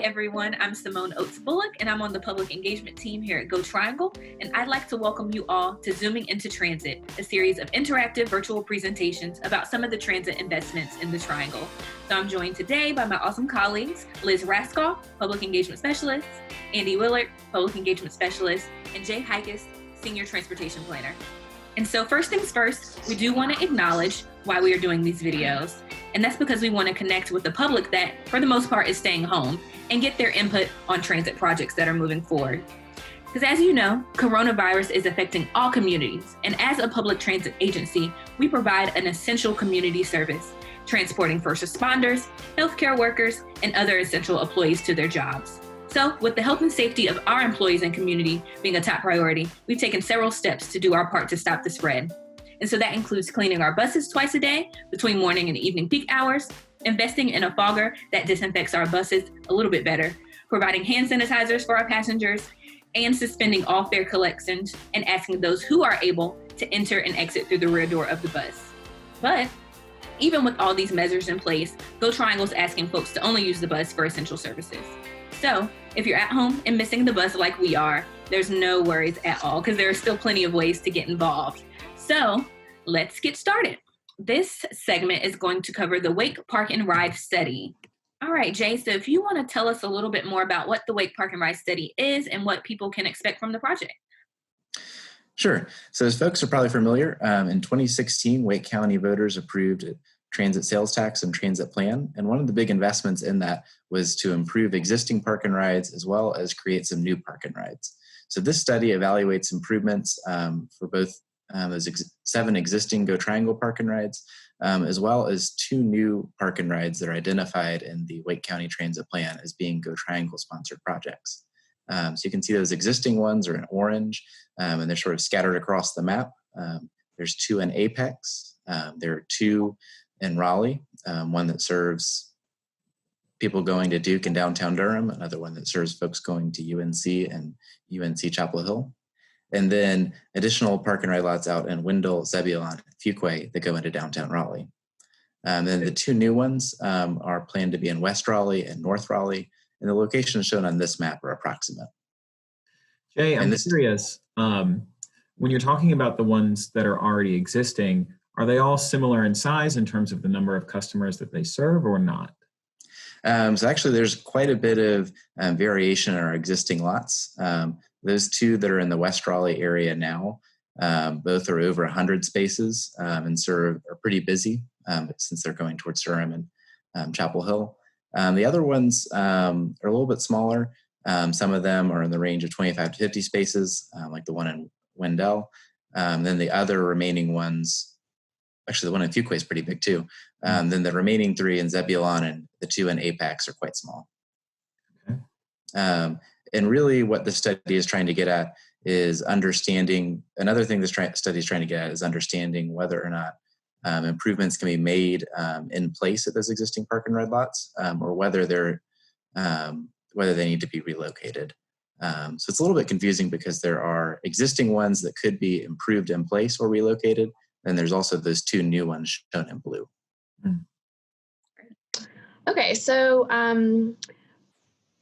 everyone. I'm Simone Oates Bullock, and I'm on the public engagement team here at Go Triangle. And I'd like to welcome you all to Zooming into Transit, a series of interactive virtual presentations about some of the transit investments in the Triangle. So I'm joined today by my awesome colleagues, Liz Raskoff, Public Engagement Specialist, Andy Willard, Public Engagement Specialist, and Jay Hikas, Senior Transportation Planner. And so first things first, we do want to acknowledge why we are doing these videos. And that's because we want to connect with the public that, for the most part, is staying home and get their input on transit projects that are moving forward. Because as you know, coronavirus is affecting all communities. And as a public transit agency, we provide an essential community service, transporting first responders, healthcare workers, and other essential employees to their jobs. So with the health and safety of our employees and community being a top priority, we've taken several steps to do our part to stop the spread. And so that includes cleaning our buses twice a day between morning and evening peak hours, investing in a fogger that disinfects our buses a little bit better, providing hand sanitizers for our passengers, and suspending all fare collections and asking those who are able to enter and exit through the rear door of the bus. But even with all these measures in place, Go Triangle is asking folks to only use the bus for essential services. So if you're at home and missing the bus like we are, there's no worries at all because there are still plenty of ways to get involved. So let's get started. This segment is going to cover the Wake Park and Ride Study. All right, Jay, so if you want to tell us a little bit more about what the Wake Park and Ride Study is and what people can expect from the project. Sure. So as folks are probably familiar, in 2016, Wake County voters approved a transit sales tax and transit plan. And one of the big investments in that was to improve existing park and rides as well as create some new park and rides. So this study evaluates improvements for both those 7 existing Go Triangle park and rides, as well as 2 new park and rides that are identified in the Wake County Transit Plan as being Go Triangle sponsored projects. So you can see those existing ones are in orange, and they're sort of scattered across the map. There's 2 in Apex. There are 2 in Raleigh, one that serves people going to Duke and downtown Durham, another one that serves folks going to UNC and UNC Chapel Hill. And then additional park and ride lots out in Wendell, Zebulon, and Fuquay that go into downtown Raleigh. Then the 2 new ones are planned to be in West Raleigh and North Raleigh, and the locations shown on this map are approximate. Jay, I'm curious, when you're talking about the ones that are already existing, are they all similar in size in terms of the number of customers that they serve or not? So actually there's quite a bit of variation in our existing lots. Those 2 that are in the West Raleigh area now, both are over 100 spaces and are pretty busy since they're going towards Durham and Chapel Hill. The other ones are a little bit smaller. Some of them are in the range of 25 to 50 spaces, like the one in Wendell. Then the other remaining ones, actually the one in Fuquay is pretty big too. Then the remaining 3 in Zebulon and the 2 in Apex are quite small. Okay. And really what the study is trying to get at is understanding, another thing this study is trying to get at is understanding whether or not improvements can be made in place at those existing park and ride lots, or whether they need to be relocated. So it's a little bit confusing because there are existing ones that could be improved in place or relocated, and there's also those 2 new ones shown in blue. Okay, so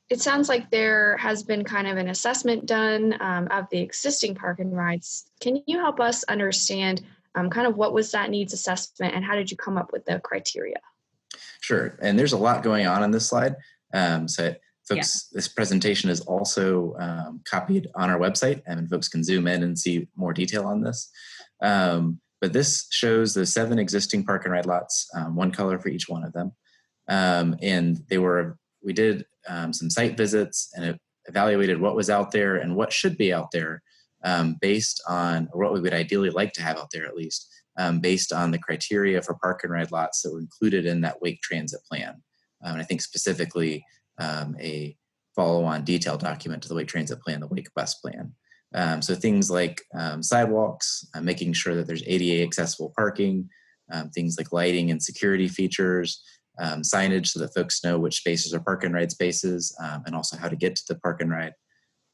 it sounds like there has been kind of an assessment done of the existing park and rides. Can you help us understand kind of what was that needs assessment and how did you come up with the criteria? Sure, and there's a lot going on in this slide. So folks, This presentation is also copied on our website, and folks can zoom in and see more detail on this. But this shows the 7 existing park and ride lots, 1 color for each one of them. And we did some site visits and evaluated what was out there and what should be out there based on, or what we would ideally like to have out there at least, based on the criteria for park and ride lots that were included in that Wake Transit Plan. And I think specifically a follow-on detail document to the Wake Transit Plan, the Wake Bus Plan. So things like sidewalks, making sure that there's ADA accessible parking, things like lighting and security features, signage so that folks know which spaces are park and ride spaces, and also how to get to the park and ride.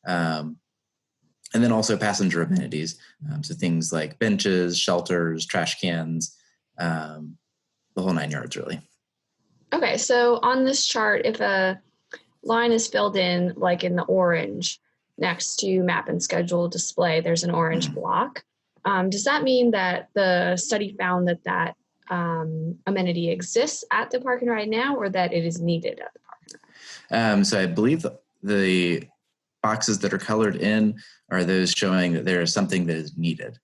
And then also passenger amenities, so things like benches, shelters, trash cans, the whole 9 yards really. Okay, so on this chart, if a line is filled in like in the orange next to map and schedule display, there's an orange block. Does that mean that the study found that that amenity exists at the park and ride now, or that it is needed at the park and ride? So I believe the boxes that are colored in are those showing that there is something that is needed.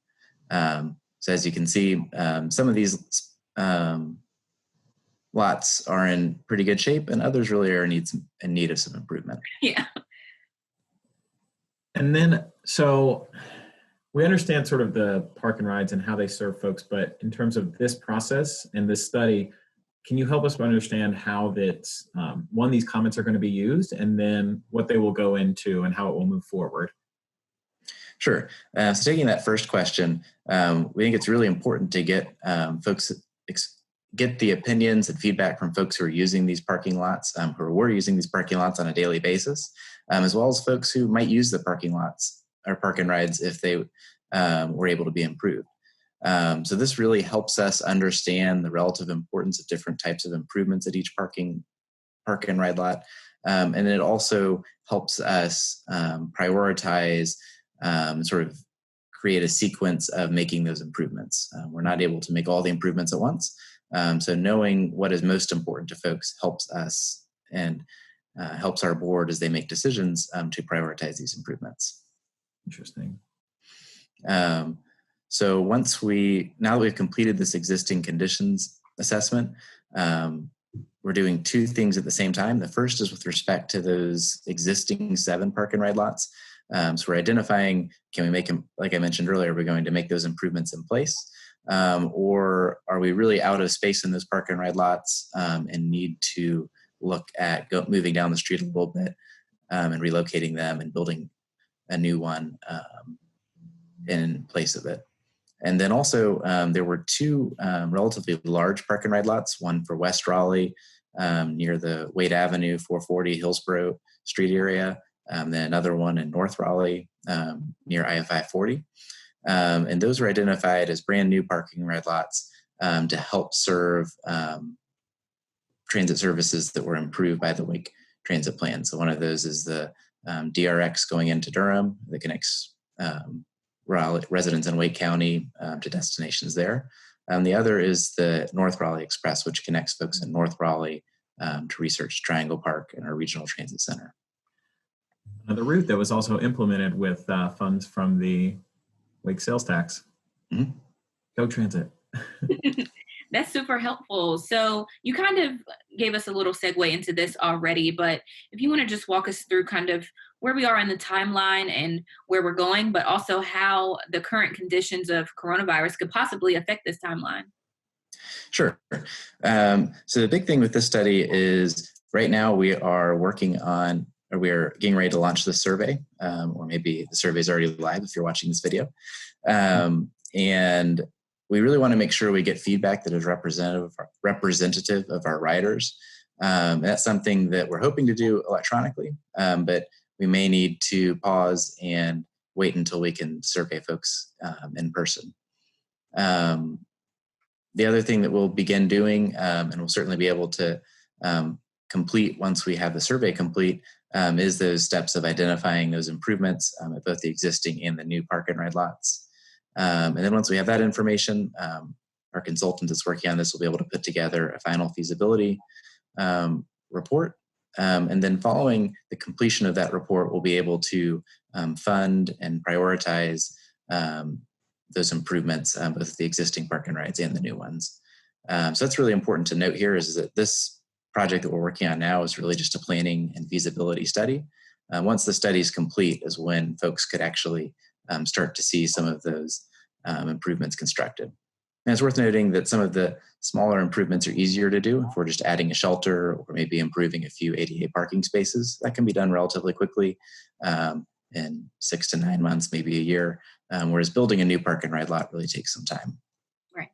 So as you can see, some of these lots are in pretty good shape, and others really are in need of some improvement. Yeah. And then, so we understand sort of the park and rides and how they serve folks, but in terms of this process and this study, can you help us understand how that, one, these comments are going to be used, and then what they will go into and how it will move forward? Sure. So taking that first question, we think it's really important to get folks, get the opinions and feedback from folks who are using these parking lots, who were using these parking lots on a daily basis, as well as folks who might use the parking lots or park and rides if they were able to be improved. So this really helps us understand the relative importance of different types of improvements at each park and ride lot. And it also helps us prioritize, sort of create a sequence of making those improvements. We're not able to make all the improvements at once. So knowing what is most important to folks helps us and helps our board as they make decisions to prioritize these improvements. Interesting. So now that we've completed this existing conditions assessment, we're doing two things at the same time. The first is with respect to those existing 7 park and ride lots. So we're identifying, can we make them, like I mentioned earlier, we're going to make those improvements in place, or are we really out of space in those park and ride lots and need to look at moving down the street a little bit and relocating them and building a new one in place of it. And then also there were 2 relatively large park and ride lots, one for West Raleigh near the Wade Avenue, 440 Hillsborough Street area, then another one in North Raleigh near IFI 40. And those were identified as brand new parking and ride lots to help serve transit services that were improved by the Wake Transit Plan. So one of those is the DRX going into Durham that connects Raleigh residents in Wake County to destinations there. The other is the North Raleigh Express, which connects folks in North Raleigh to Research Triangle Park and our regional transit center. The route that was also implemented with funds from the Wake sales tax. Mm-hmm. Go transit. That's super helpful. So you kind of gave us a little segue into this already, but if you want to just walk us through kind of where we are in the timeline and where we're going, but also how the current conditions of coronavirus could possibly affect this timeline. Sure. So the big thing with this study is right now we are working on, or we are getting ready to launch the survey, or maybe the survey is already live if you're watching this video. And we really want to make sure we get feedback that is representative of our riders. That's something that we're hoping to do electronically, but we may need to pause and wait until we can survey folks in person. The other thing that we'll begin doing, and we'll certainly be able to complete once we have the survey complete, is those steps of identifying those improvements at both the existing and the new park and ride lots. And then once we have that information, our consultant that's working on this will be able to put together a final feasibility report. And then following the completion of that report, we'll be able to fund and prioritize those improvements, both the existing park and rides and the new ones. So that's really important to note here is that this project that we're working on now is really just a planning and feasibility study. Once the study is complete is when folks could actually start to see some of those improvements constructed. And it's worth noting that some of the smaller improvements are easier to do. If we're just adding a shelter or maybe improving a few ADA parking spaces, that can be done relatively quickly in 6 to 9 months, maybe a year, whereas building a new park and ride lot really takes some time. Right.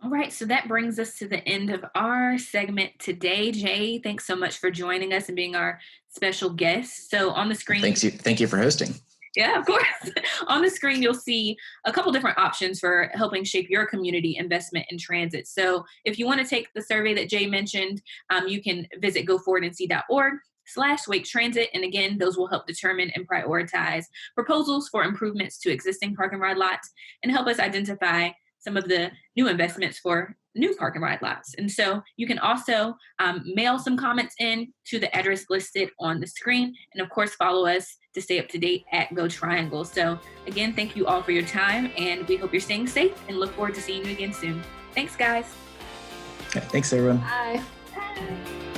All right, so that brings us to the end of our segment today. Jay, thanks so much for joining us and being our special guest. So on the screen, Thank you for hosting. Yeah, of course. On the screen, you'll see a couple different options for helping shape your community investment in transit. So if you want to take the survey that Jay mentioned, you can visit goforwardnc.org/Wake Transit. And again, those will help determine and prioritize proposals for improvements to existing park and ride lots and help us identify some of the new investments for new park and ride lots. And so you can also mail some comments in to the address listed on the screen. And of course, follow us to stay up to date at Go Triangle. So again, thank you all for your time, and we hope you're staying safe and look forward to seeing you again soon. Thanks, guys. Okay, thanks, everyone. Bye. Bye.